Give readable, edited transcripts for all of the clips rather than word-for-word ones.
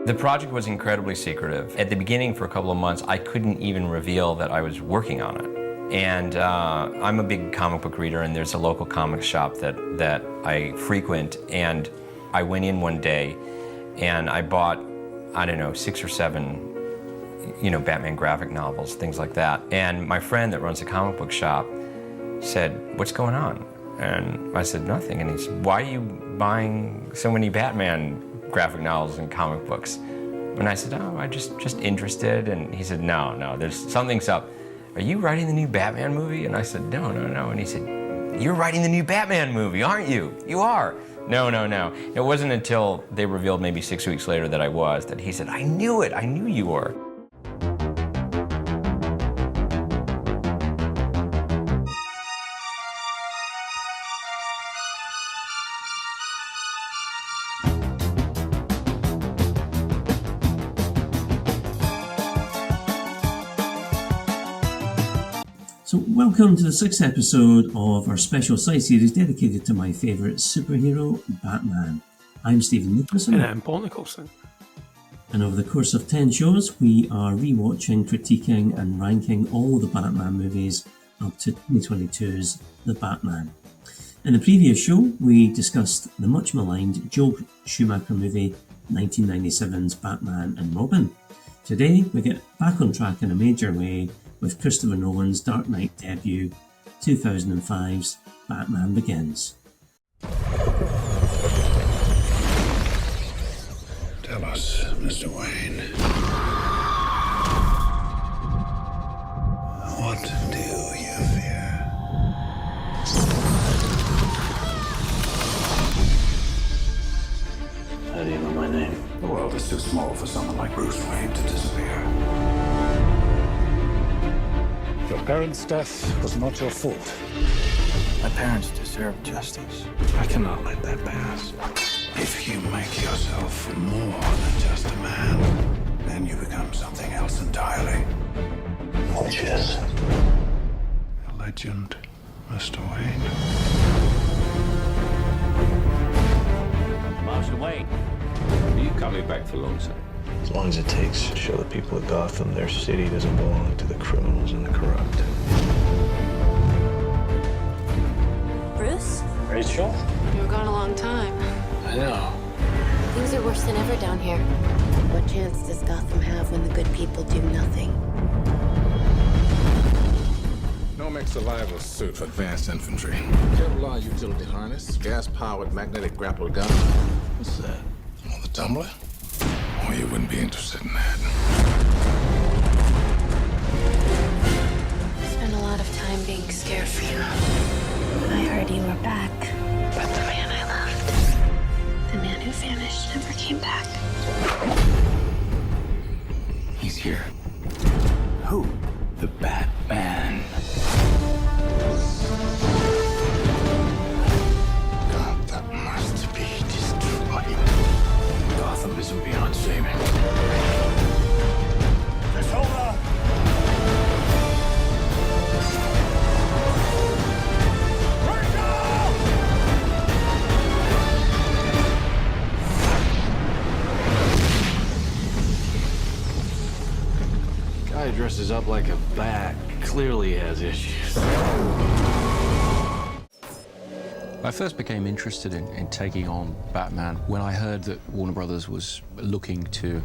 The project was incredibly secretive. At the beginning, for a couple of months, I couldn't even reveal that I was working on it. And I'm a big comic book reader, and there's a local comic shop that I frequent. And I went in one day, and I bought, I don't know, 6 or 7, Batman graphic novels, things like that. And my friend that runs the comic book shop said, "What's going on?" And I said, "Nothing." And he said, "Why are you buying so many Batman graphic novels and comic books?" And I said, "Oh, I'm just interested." And he said, No, something's up. "Are you writing the new Batman movie?" And I said, No. And he said, "You're writing the new Batman movie, aren't you?" "You are." No. It wasn't until they revealed maybe 6 weeks later that I was, that he said, "I knew it, I knew you were." So welcome to the 6th episode of our special side series dedicated to my favourite superhero, Batman. I'm Stephen Nicholson. And I'm Paul Nicholson. And over the course of 10 shows, we are rewatching, critiquing and ranking all the Batman movies up to 2022's The Batman. In the previous show, we discussed the much maligned Joel Schumacher movie 1997's Batman and Robin. Today, we get back on track in a major way with Christopher Nolan's Dark Knight debut, 2005's Batman Begins. Tell us, Mr. Wayne. What do you fear? How do you know my name? The world is too small for someone like Bruce Wayne to disappear. Your parents' death was not your fault. My parents deserve justice. I cannot let that pass. If you make yourself more than just a man, then you become something else entirely. Which is? A legend, Mr. Wayne. Master Wayne, are you coming back for long, sir? As long as it takes to show the people of Gotham their city doesn't belong to the criminals and the corrupt. Bruce? Rachel? You were gone a long time. I know. Things are worse than ever down here. What chance does Gotham have when the good people do nothing? Nomex survival suit for advanced infantry. Kevlar utility harness, gas-powered magnetic grapple gun. What's that? Oh, the tumbler? Oh, you wouldn't be interested in that. I spent a lot of time being scared for you. I heard you were back. But the man I loved, the man who vanished, never came back. He's here. Who? The Batman. Gotham must be destroyed. Gotham isn't beyond saving. Just hold on. Guy dresses up like a bat clearly has issues. I first became interested in taking on Batman when I heard that Warner Brothers was looking to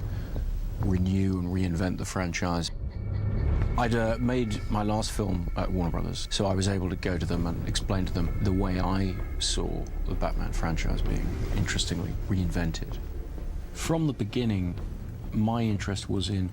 renew and reinvent the franchise. I'd made my last film at Warner Brothers, so I was able to go to them and explain to them the way I saw the Batman franchise being interestingly reinvented. From the beginning, my interest was in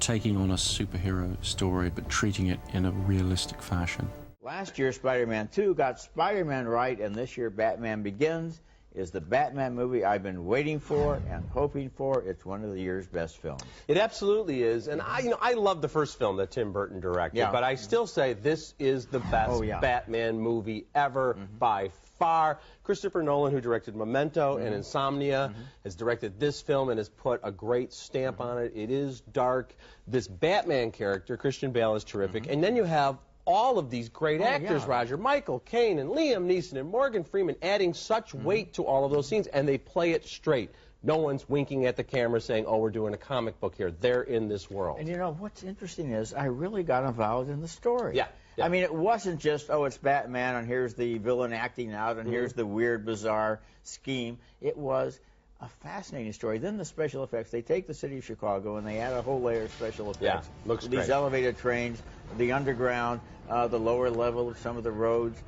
taking on a superhero story, but treating it in a realistic fashion. Last year, Spider-Man 2 got Spider-Man right, and this year, Batman Begins is the Batman movie I've been waiting for and hoping for. It's one of the year's best films. It absolutely is, and I love the first film that Tim Burton directed, but I still say this is the best Batman movie ever by far. Christopher Nolan, who directed Memento and Insomnia, has directed this film and has put a great stamp on it. It is dark. This Batman character, Christian Bale, is terrific, and then you have all of these great actors, Roger, Michael Caine and Liam Neeson and Morgan Freeman, adding such weight to all of those scenes, and they play it straight. No one's winking at the camera saying, oh, we're doing a comic book here. They're in this world. And you know, what's interesting is I really got involved in the story. Yeah. I mean, it wasn't just, oh, it's Batman, and here's the villain acting out, and here's the weird, bizarre scheme. It was a fascinating story. Then the special effects. They take the city of Chicago, and they add a whole layer of special effects. Yeah, looks These great. elevated trains, the underground, the lower level of some of the roads.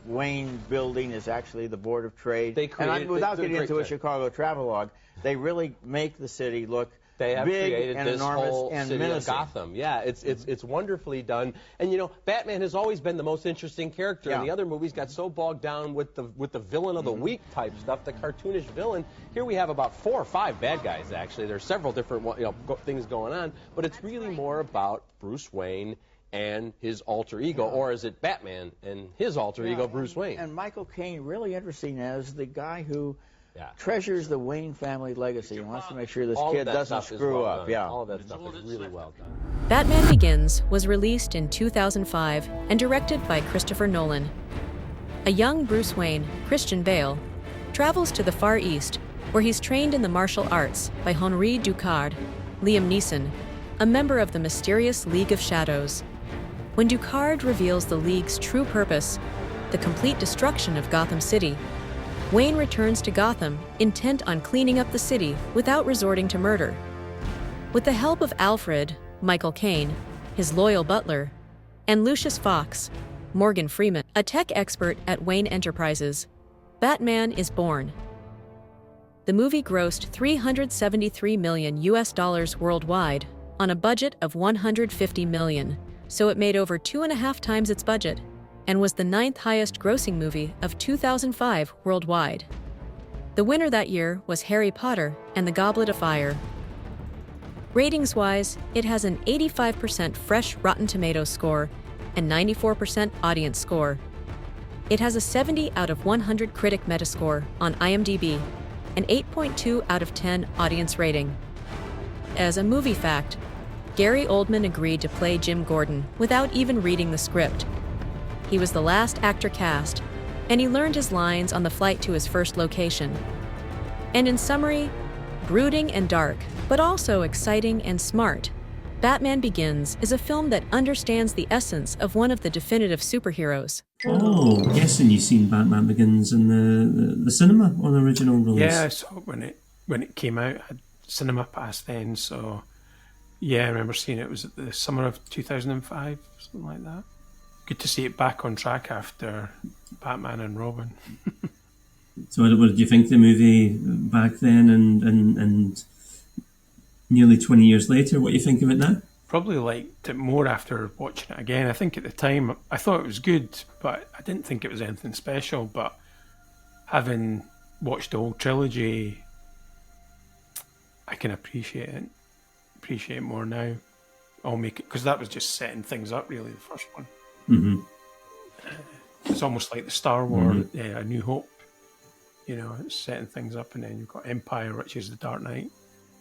Wayne Building is actually the Board of Trade. They created, without they did getting into a great Chicago travelogue, they really make the city look They have big created and this enormous whole and city menacing. of Gotham. Yeah, it's wonderfully done. And you know, Batman has always been the most interesting character. And the other movies got so bogged down with the villain of the week type stuff, the cartoonish villain. Here we have about 4 or 5 bad guys. Actually, there's several different things going on, but it's really more about Bruce Wayne and his alter ego, or is it Batman and his alter ego, Bruce Wayne? And Michael Caine, really interesting as the guy who treasures the Wayne family legacy and wants to make sure this kid doesn't screw up. Yeah, all of that stuff is really well done. Batman Begins was released in 2005 and directed by Christopher Nolan. A young Bruce Wayne, Christian Bale, travels to the Far East, where he's trained in the martial arts by Henri Ducard, Liam Neeson, a member of the mysterious League of Shadows. When Ducard reveals the League's true purpose, the complete destruction of Gotham City, Wayne returns to Gotham, intent on cleaning up the city without resorting to murder. With the help of Alfred, Michael Caine, his loyal butler, and Lucius Fox, Morgan Freeman, a tech expert at Wayne Enterprises, Batman is born. The movie grossed $373 million worldwide on a budget of $150 million, so it made over 2.5 times its budget, and was the 9th highest grossing movie of 2005 worldwide. The winner that year was Harry Potter and the Goblet of Fire. Ratings-wise, it has an 85% fresh Rotten Tomatoes score and 94% audience score. It has a 70 out of 100 critic Metascore on IMDb, an 8.2 out of 10 audience rating. As a movie fact, Gary Oldman agreed to play Jim Gordon without even reading the script. He was the last actor cast, and he learned his lines on the flight to his first location. And in summary, brooding and dark, but also exciting and smart, Batman Begins is a film that understands the essence of one of the definitive superheroes. Oh, I'm guessing you've seen Batman Begins in the cinema on original release. Yeah, I saw it when it came out. I had cinema pass then, so yeah, I remember seeing it. It was the summer of 2005, something like that. Good to see it back on track after Batman and Robin. So what did you think of the movie back then and nearly 20 years later? What do you think of it now? Probably liked it more after watching it again. I think at the time I thought it was good, but I didn't think it was anything special. But having watched the whole trilogy, I can appreciate it more now. I'll make it, because that was just setting things up, really, the first one. Mm-hmm. It's almost like the Star Wars, A New Hope. You know, it's setting things up, and then you've got Empire, which is the Dark Knight,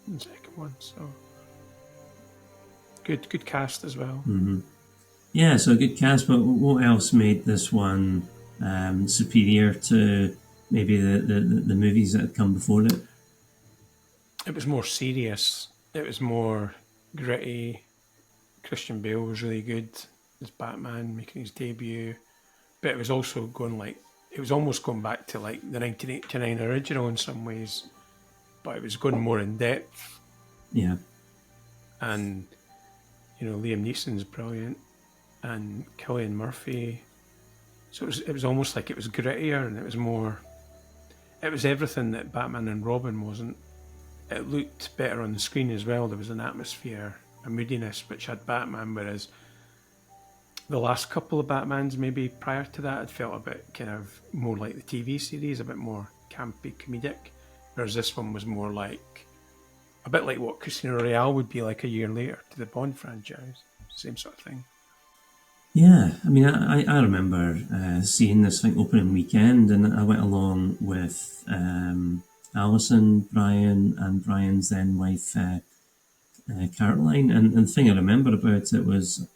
in the second one. So good cast as well. Mm-hmm. Yeah, so a good cast, but what else made this one superior to maybe the movies that had come before it? It was more serious. It was more gritty. Christian Bale was really good as Batman, making his debut. But it was also it was almost going back to like the 1989 original in some ways, but it was going more in depth. Yeah. And, you know, Liam Neeson's brilliant, and Cillian Murphy. So it was almost like it was grittier, and it was everything that Batman and Robin wasn't. It looked better on the screen as well. There was an atmosphere, a moodiness, which had Batman, whereas the last couple of Batmans, maybe prior to that, it felt a bit kind of more like the TV series, a bit more campy, comedic, whereas this one was more like, a bit like what Casino Royale would be like a year later to the Bond franchise. Same sort of thing. Yeah, I mean, I remember seeing this thing opening weekend, and I went along with Alison, Brian, and Brian's then wife, Caroline, and the thing I remember about it was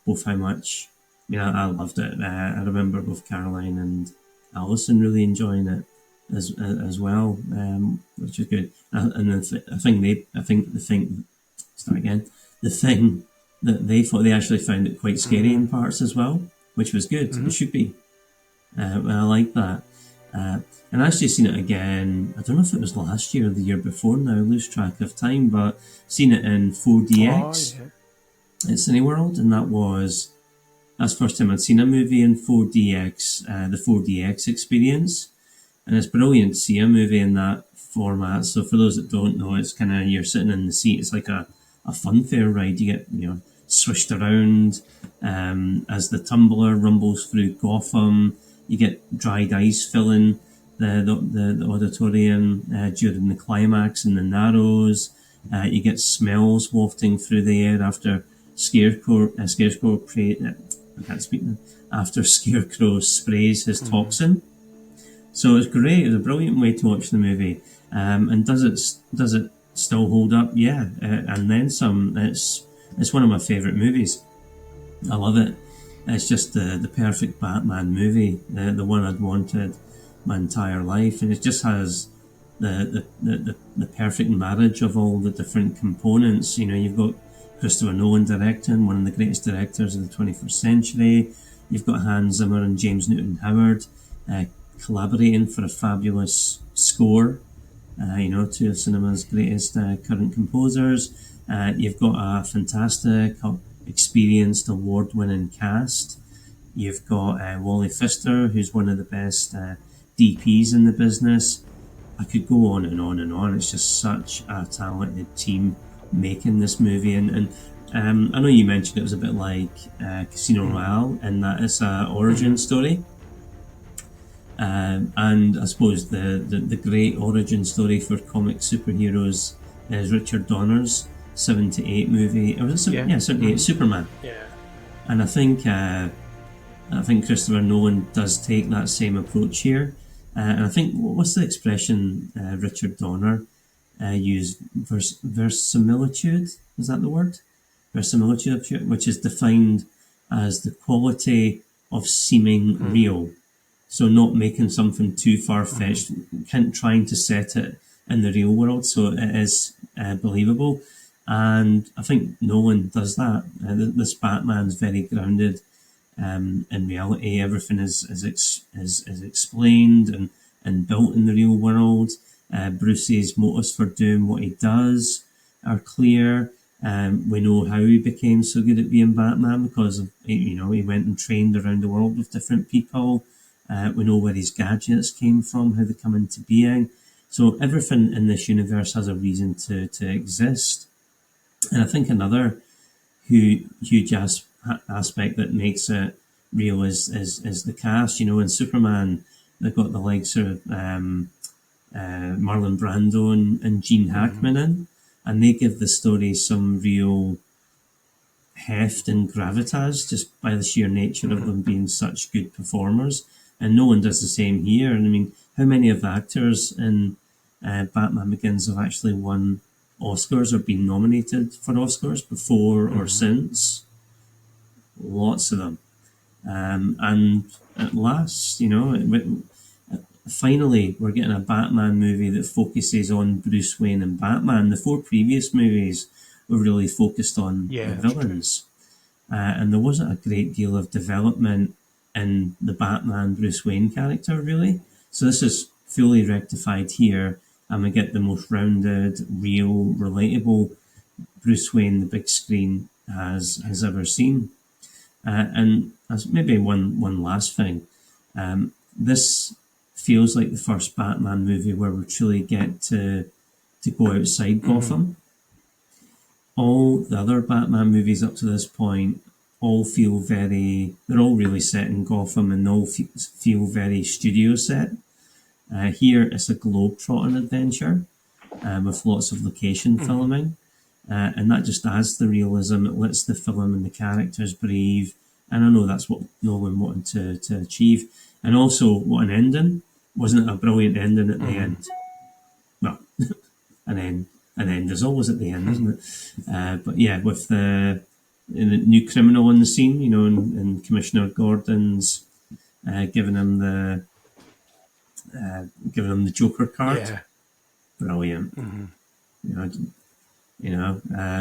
both how much, I loved it. I remember both Caroline and Alison really enjoying it, as well, which is good. And the thing that they thought, they actually found it quite scary in parts as well, which was good. It should be. I like that. And I actually seen it again. I don't know if it was last year or the year before now. I lose track of time, but seen it in 4DX at Cineworld, and that's the first time I'd seen a movie in 4DX, the 4DX experience. And it's brilliant to see a movie in that format. So for those that don't know, it's kind of, you're sitting in the seat. It's like a funfair ride. You get, swished around as the tumbler rumbles through Gotham. You get dried ice filling the auditorium during the climax in the Narrows. You get smells wafting through the air after after Scarecrow sprays his toxin. So it's great. It's a brilliant way to watch the movie. And does it still hold up? Yeah, and then some. It's one of my favourite movies. I love it. It's just the perfect Batman movie, the one I'd wanted my entire life, and it just has the perfect marriage of all the different components. You've got Christopher Nolan directing, one of the greatest directors of the 21st century. You've got Hans Zimmer and James Newton Howard collaborating for a fabulous score. Two of cinema's greatest current composers. You've got a fantastic, experienced, award-winning cast. You've got Wally Pfister, who's one of the best DPs in the business. I could go on and on and on. It's just such a talented team making this movie. And I know you mentioned it was a bit like Casino Royale, in that it's an origin story. And I suppose the great origin story for comic superheroes is Richard Donner's 78 movie. Or was it 78 Superman? Yeah. And I think Christopher Nolan does take that same approach here. And I think, what's the expression Richard Donner used? Verisimilitude? Is that the word? Verisimilitude, which is defined as the quality of seeming real. So not making something too far-fetched, trying to set it in the real world so it is believable. And I think Nolan does that. This Batman's very grounded in reality. Everything is explained and built in the real world. Bruce's motives for doing what he does are clear. We know how he became so good at being Batman because he went and trained around the world with different people. We know where his gadgets came from, how they come into being. So everything in this universe has a reason to exist. And I think another huge aspect that makes it real is the cast. In Superman, they've got the likes of Marlon Brando and Gene Hackman in, and they give the story some real heft and gravitas just by the sheer nature of them being such good performers. And Nolan does the same here. And I mean, how many of the actors in Batman Begins have actually won Oscars or been nominated for Oscars before or since? Lots of them. And at last, finally, we're getting a Batman movie that focuses on Bruce Wayne and Batman. The 4 previous movies were really focused on the villains. And there wasn't a great deal of development in the Batman Bruce Wayne character, really. So this is fully rectified here, and we get the most rounded, real, relatable Bruce Wayne the big screen has ever seen. And as maybe one last thing, this feels like the first Batman movie where we truly get to go outside Gotham. All the other Batman movies up to this point all feel they're all really set in Gotham, and they all feel very studio set. Here it's a globe-trotting adventure with lots of location filming, and that just adds the realism. It lets the film and the characters breathe, and I know that's what Nolan wanted to achieve. And also, what an ending. Wasn't it a brilliant ending at the end? Well, an end is always at the end, isn't it? But yeah, with the new criminal in the scene, and Commissioner Gordon's giving him giving him the Joker card. Yeah. Brilliant. Mm-hmm.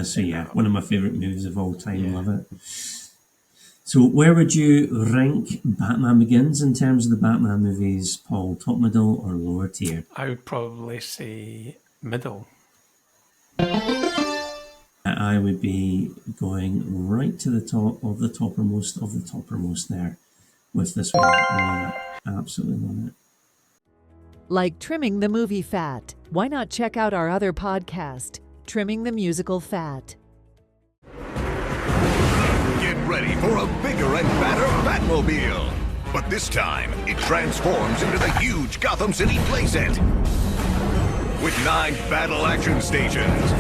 So yeah, one of my favourite movies of all time. Love it. So where would you rank Batman Begins in terms of the Batman movies, Paul? Top, middle, or lower tier? I would probably say middle. I would be going right to the top of the toppermost there with this one. Love it. Absolutely love it. Like Trimming the Movie Fat, why not check out our other podcast, Trimming the Musical Fat? Get ready for a bigger and badder Batmobile. But this time, it transforms into the huge Gotham City playset. With 9 battle action stations.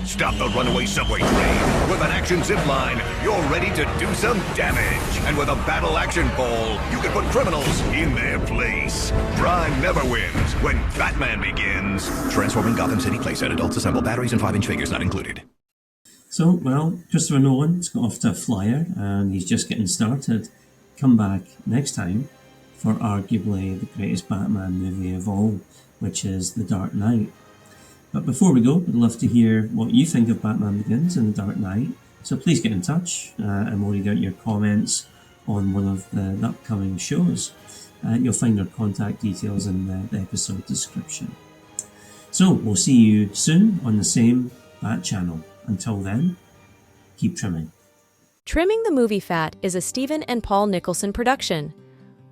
Stop the runaway subway train. With an action zip line, you're ready to do some damage. And with a battle action ball, you can put criminals in their place. Crime never wins when Batman begins. Transforming Gotham City playset. Adults assemble. Batteries and 5-inch figures not included. So, well, Christopher Nolan's got off to a flyer and he's just getting started. Come back next time for arguably the greatest Batman movie of all, which is The Dark Knight. But before we go, we'd love to hear what you think of Batman Begins and The Dark Knight. So please get in touch and we'll read out your comments on one of the upcoming shows. You'll find our contact details in the episode description. So we'll see you soon on the same Bat channel. Until then, keep trimming. Trimming the Movie Fat is a Stephen and Paul Nicholson production.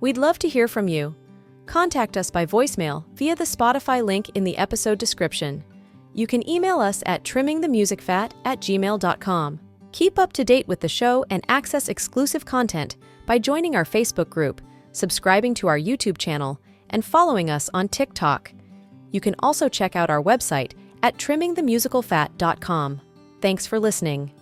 We'd love to hear from you. Contact us by voicemail via the Spotify link in the episode description. You can email us at trimmingthemusicfat@gmail.com. Keep up to date with the show and access exclusive content by joining our Facebook group, subscribing to our YouTube channel, and following us on TikTok. You can also check out our website at trimmingthemusicalfat.com. Thanks for listening.